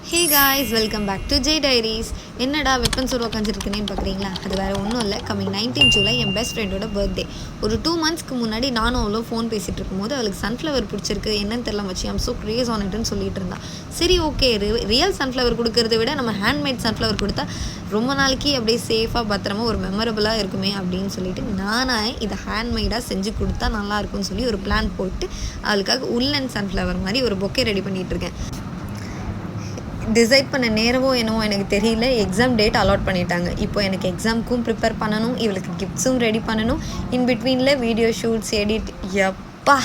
Hey guys, welcome back to J diaries. என்னடா weapon சொல்ல உட்காந்துருக்கேன்னு பார்க்குறீங்களா? அது வேறு ஒன்றும் இல்லை. கம்மிங் 19 ஜூலை என் பெஸ்ட் ஃப்ரெண்டோட பர்த்டே. ஒரு 2 monthsக்கு முன்னாடி நானும் அவ்வளோ ஃபோன் பேசிகிட்டு இருக்கும்போது அவளுக்கு சன்ஃப்ளவர் பிடிச்சிருக்கு, என்னன்னு தெரியல மச்சி, ஐம் ஸோ க்ரேஸ் ஆன் இட்னு சொல்லிட்டு இருந்தா. சரி, ஓகே, ரியல் சன்ஃப்ளவர் கொடுக்கறத விட நம்ம ஹேண்ட்மேட் சன்ஃப்ளவர் கொடுத்தா ரொம்ப நாளைக்கு அப்படியே சேஃபாக பத்திரமா ஒரு மெமரபுளாக இருக்குமே அப்படின்னு சொல்லிட்டு நானாக இதை ஹேண்ட்மேடாக செஞ்சு கொடுத்தா நல்லாயிருக்கும்னு சொல்லி ஒரு பிளான் போட்டு அவளுக்காக உள்ளன் சன்ஃப்ளவர் மாதிரி ஒரு பொக்கே ரெடி பண்ணிகிட்ருக்கேன். டிசைட் பண்ண நேரமோ என்னவோ எனக்கு தெரியல, எக்ஸாம் டேட் அலாட் பண்ணிட்டாங்க. இப்போ எனக்கு எக்ஸாமுக்கும் ப்ரிப்பேர் பண்ணணும், இவளுக்கு கிஃப்ட்ஸும் ரெடி பண்ணணும், இன் பிட்வீனில் வீடியோ ஷூட்ஸ், எடிட், எப்பா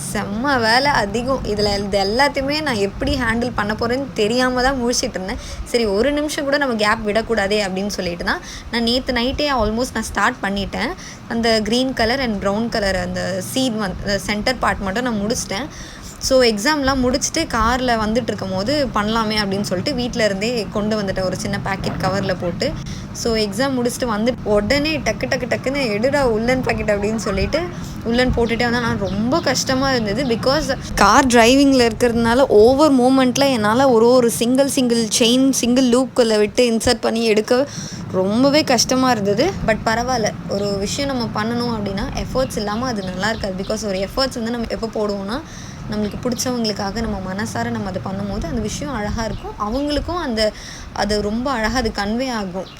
செம்ம வேலை அதிகம். இது எல்லாத்தையுமே நான் எப்படி ஹேண்டில் பண்ண போகிறேன்னு தெரியாமல் தான் முழிச்சிட்டு இருந்தேன். சரி, ஒரு நிமிஷம் கூட நம்ம கேப் விடக்கூடாதே அப்படின்னு சொல்லிட்டு தான் நான் நேற்று நைட்டே ஆல்மோஸ்ட் நான் ஸ்டார்ட் பண்ணிட்டேன். அந்த green colour and brown colour அந்த சீட் அந்த சென்டர் பார்ட் மட்டும் நான் முடிச்சிட்டேன். ஸோ எக்ஸாம்லாம் முடிச்சுட்டு காரில் வந்துட்டுருக்கும் போது பண்ணலாமே அப்படின்னு சொல்லிட்டு வீட்டில் இருந்தே கொண்டு வந்துட்டேன் ஒரு சின்ன பேக்கெட் கவரில் போட்டு. ஸோ எக்ஸாம் முடிச்சுட்டு வந்து உடனே டக்குன்னு எடுடா உள்ளன் பேக்கெட் அப்படின்னு சொல்லிட்டு உள்ளன் போட்டுகிட்டே வந்தால் நான் ரொம்ப கஷ்டமாக இருந்தது. பிகாஸ் கார் டிரைவிங்கில் இருக்கிறதுனால ஓவர் மூமெண்ட்டில் என்னால் ஒரு சிங்கிள் செயின் சிங்கிள் லூப்குள்ளே விட்டு இன்சர்ட் பண்ணி எடுக்க ரொம்பவே கஷ்டமாக இருந்தது. பட் பரவாயில்ல, ஒரு விஷயம் நம்ம பண்ணணும் அப்படின்னா எஃபர்ட்ஸ் இல்லாமல் அது நல்லா இருக்காது. பிகாஸ் ஒரு எஃபர்ட்ஸ் வந்து நம்ம எப்போ போடுவோம்னா நம்மளுக்கு பிடிச்சவங்களுக்காக நம்ம மனசார நம்ம அதை பண்ணும்போது அந்த விஷயம் அழகாக இருக்கும், அவங்களுக்கும் அது ரொம்ப அழகாக அது கன்வே ஆகும்.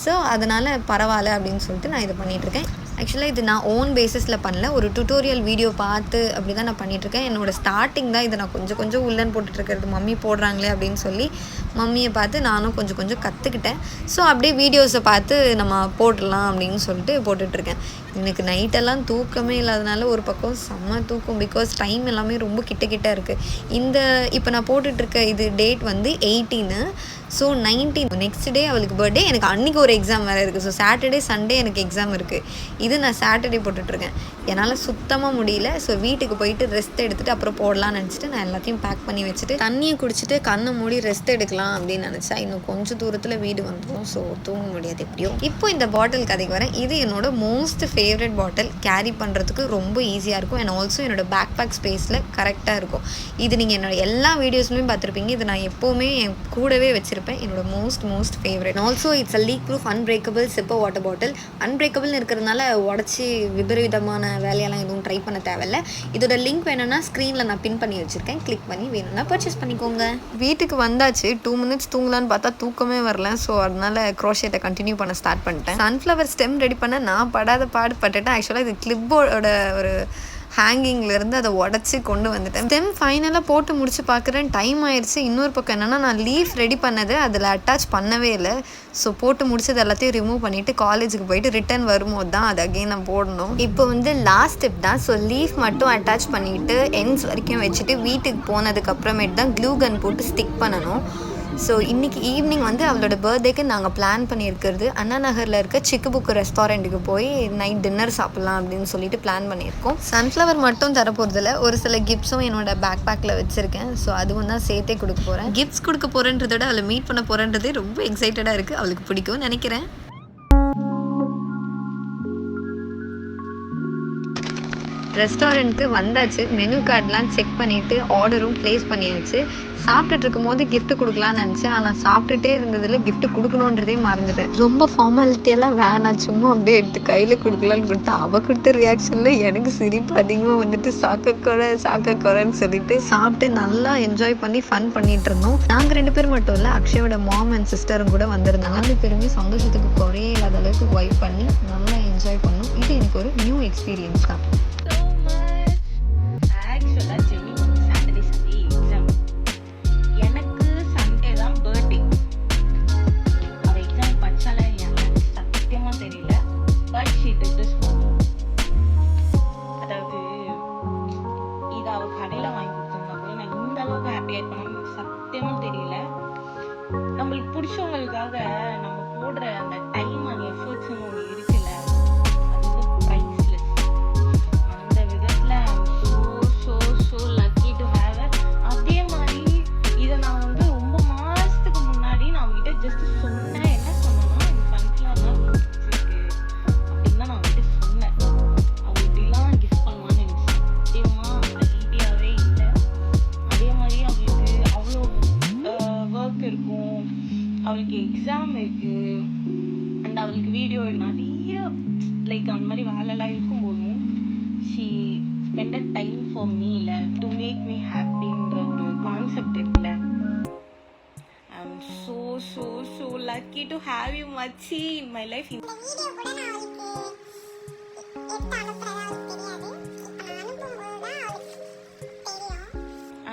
ஸோ அதனால் பரவாயில்ல அப்படின்னு சொல்லிட்டு நான் இதை பண்ணிகிட்ருக்கேன். ஆக்சுவலாக இது நான் ஓன் பேஸிஸில் பண்ணல, ஒரு டுட்டோரியல் வீடியோ பார்த்து அப்படி தான் நான் பண்ணிகிட்ருக்கேன். என்னோடய ஸ்டார்டிங் தான் இதை நான் கொஞ்சம் உள்ளன் போட்டுட்ருக்கிறது. மம்மி போடுறாங்களே அப்படின்னு சொல்லி மம்மியை பார்த்து நானும் கொஞ்சம் கற்றுக்கிட்டேன். ஸோ அப்படியே வீடியோஸை பார்த்து நம்ம போட்டுடலாம் அப்படின்னு சொல்லிட்டு போட்டுட்ருக்கேன். எனக்கு நைட்டெல்லாம் தூக்கமே இல்லாதனால ஒரு பக்கம் செம்ம தூக்கம். பிகாஸ் டைம் எல்லாமே ரொம்ப கிட்ட இருக்குது. இப்போ நான் போட்டுட்ருக்க இது டேட் வந்து 18. ஸோ 19 நெக்ஸ்ட் டே அவளுக்கு பர்த்டே. எனக்கு அன்றைக்கி ஒரு எக்ஸாம் வேறு இருக்குது. ஸோ சாட்டர்டே சண்டே எனக்கு எக்ஸாம் இருக்குது. இது நான் சாட்டர்டே போட்டுட்ருக்கேன். என்னால் சுத்தமாக முடியல. ஸோ வீட்டுக்கு போயிட்டு ரெஸ்ட் எடுத்துகிட்டு அப்புறம் போடலான்னு நினச்சிட்டு நான் எல்லாத்தையும் பேக் பண்ணி வச்சுட்டு தண்ணியை குடிச்சிட்டு கண்ணை மூடி ரெஸ்ட் எடுக்கலாம் அப்படின்னு நினச்சா இன்னும் கொஞ்சம் தூரத்தில் வீடு வந்துடும். ஸோ தூங்க முடியாது எப்படியோ. இப்போ இந்த பாட்டில் கதைக்கு வரேன். இது என்னோட மோஸ்ட் ஃபேவரட் பாட்டில். கேரி பண்ணுறதுக்கு ரொம்ப ஈஸியாக இருக்கும் அண்ட் ஆல்சோ என்னோடய பேக் ஸ்பேஸில் கரெக்டாக இருக்கும். இது நீங்கள் என்னோட எல்லா வீடியோஸ்லையும் பார்த்துருப்பீங்க. இது நான் எப்போவுமே என் கூடவே வச்சுருப்பேன். என்னோட most favourite. Also it's a leak proof unbreakable sipper water bottle. அன்பிரேக்கபிள்னு இருக்கிறதுனால உடச்சி விபரீதமான வேலையெல்லாம் எதுவும் ட்ரை பண்ண தேவையில்லை. இதோட லிங்க் வேணும்னா ஸ்க்ரீனில் நான் பின் பண்ணி வச்சுருக்கேன், கிளிக் பண்ணி வேணும்னா பர்ச்சேஸ் பண்ணிக்கோங்க. வீட்டுக்கு வந்தாச்சு, 2 minutes தூங்கலான்னு பார்த்தா தூக்கமே வரல. ஸோ அதனால க்ரோஷேட்டை கண்டினியூ பண்ண ஸ்டார்ட் பண்ணிட்டேன். சன்ஃப்ளவர் ஸ்டெம் ரெடி பண்ண நான் படாத பாடுபட்டுட்டேன். ஆக்சுவலாக இது கிளிப்போட ஒரு ஹேங்கிங்லேருந்து அதை உடச்சி கொண்டு வந்துட்டேன். ஸ்டெம் ஃபைனலாக போட்டு முடிச்சு பார்க்குறேன், டைம் ஆயிடுச்சு. இன்னொரு பக்கம் என்னென்னா நான் லீஃப் ரெடி பண்ணது அதில் அட்டாச் பண்ணவே இல்லை. ஸோ போட்டு முடிச்சது எல்லாத்தையும் ரிமூவ் பண்ணிவிட்டு காலேஜுக்கு போயிட்டு ரிட்டன் வரும்போது தான் அது அகெயின் நான் போடணும். இப்போ வந்து லாஸ்ட் ஸ்டெப் தான். ஸோ லீஃப் மட்டும் அட்டாச் பண்ணிவிட்டு எண்ட்ஸ் வரைக்கும் வச்சுட்டு வீட்டுக்கு போனதுக்கப்புறமேட்டு தான் க்ளூ கன் போட்டு ஸ்டிக் பண்ணணும். ஸோ இன்றைக்கி ஈவினிங் வந்து அவளோட பர்த்டேக்கு நாங்கள் பிளான் பண்ணியிருக்கிறது அண்ணா நகரில் இருக்க சிக்குபுக்கு ரெஸ்டாரண்ட்டுக்கு போய் நைட் டின்னர் சாப்பிட்லாம் அப்படின்னு சொல்லிட்டு பிளான் பண்ணியிருக்கோம். சன்ஃப்ளவர் மட்டும் தரப்போகிறதில்ல, ஒரு சில கிஃப்ட்ஸும் என்னோட பேக்கில் வச்சுருக்கேன். ஸோ அதுவும் தான் சேர்த்தே கொடுக்க போகிறேன். கிஃப்ட்ஸ் கொடுக்க போகிறேன்றதோட அவளை மீட் பண்ண போகிறேன்றதே ரொம்ப எக்ஸைட்டடாக இருக்குது. அவளுக்கு பிடிக்கும்னு நினைக்கிறேன். ரெஸ்டாரண்ட்டுக்கு வந்தாச்சு. மெனு கார்டெலாம் செக் பண்ணிவிட்டு ஆர்டரும் ப்ளேஸ் பண்ணியாச்சு. சாப்பிட்டுட்டு இருக்கும்போது கிஃப்ட் கொடுக்கலான்னு நினச்சேன். ஆனால் சாப்பிட்டுட்டே இருந்ததில் கிஃப்ட் கொடுக்கணுன்றதே மறந்துட்டேன். ரொம்ப ஃபார்மாலிட்டியெல்லாம் வேணாம், சும்மா அப்படியே எடுத்து கையில் கொடுக்கலான்னு கொடுத்தா அவள் கொடுத்த ரியாக்ஷனில் எனக்கு சிரிப்பு அதிகமாக வந்துட்டு சாக்கக்குறைன்னு சொல்லிட்டு சாப்பிட்டு நல்லா என்ஜாய் பண்ணி ஃபன் பண்ணிட்டு இருந்தோம். நாங்கள் 2 பேர் மட்டும் இல்லை, அக்ஷயோட மாம் அண்ட் சிஸ்டரும் கூட வந்திருந்தாங்க. 2 பேருமே சந்தோஷத்துக்கு குறையே இல்லாத அளவுக்கு வைப் பண்ணி நல்லா என்ஜாய் பண்ணோம். இது எனக்கு ஒரு நியூ எக்ஸ்பீரியன்ஸ் தான். நம்மளுக்கு பிடிச்சவங்களுக்காக நம்ம போடுற அந்த டைம் அண்ட் எஃபர்ட்ஸ்னு ஒன்று இருக்குல்ல, அது வந்து ப்ரைஸ்லெஸ். அந்த விதத்தில் ஸோ லக்கி டு ஹேவ். அதே மாதிரி இதை நான் வந்து ரொம்ப மாதத்துக்கு முன்னாடி நான் அவங்ககிட்ட ஜஸ்ட் சொன்னேன். என்ன சொன்னேன்னா, இந்த சன்ஃப்ளவர் தான் பிடிச்சிருக்கு அப்படின்னு தான் நான் அவங்ககிட்ட சொன்னேன். அவங்க இப்படிலாம் கிஃப்ட் பண்ணுவான்னு எனக்கு சத்தியமாக ஐடியாவே இல்லை. அதே மாதிரி அவங்களுக்கு அவ்வளோ அவளுக்கு எக்ஸாம் இருக்கு அண்ட் அவளுக்கு வீடியோ நிறைய லைக் அந்த மாதிரி வேலைலாம் இருக்கும்போதும் she spend a time for meal to make me ஹாப்பின்ற ஒரு கான்செப்ட் இருக்குல்ல. I am so so so lucky to have you மச்சி இன் மை லைஃப்.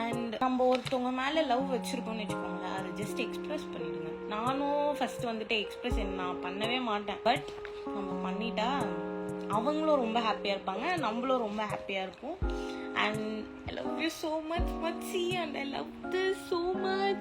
அண்ட் நம்ம ஒருத்தவங்க மேலே லவ் வச்சுருக்கோம்னு வச்சுக்கோங்களேன், அதை ஜஸ்ட் எக்ஸ்ப்ரெஸ் பண்ணிடுங்க. நானும் ஃபர்ஸ்ட் வந்துட்டு எக்ஸ்ப்ரெஸ் நான் பண்ணவே மாட்டேன், பட் நம்ம பண்ணிட்டா அவங்களும் ரொம்ப ஹாப்பியாக இருப்பாங்க, நம்மளும் ரொம்ப ஹாப்பியாக இருப்போம். And I love you so much மச்சி and I love this so much.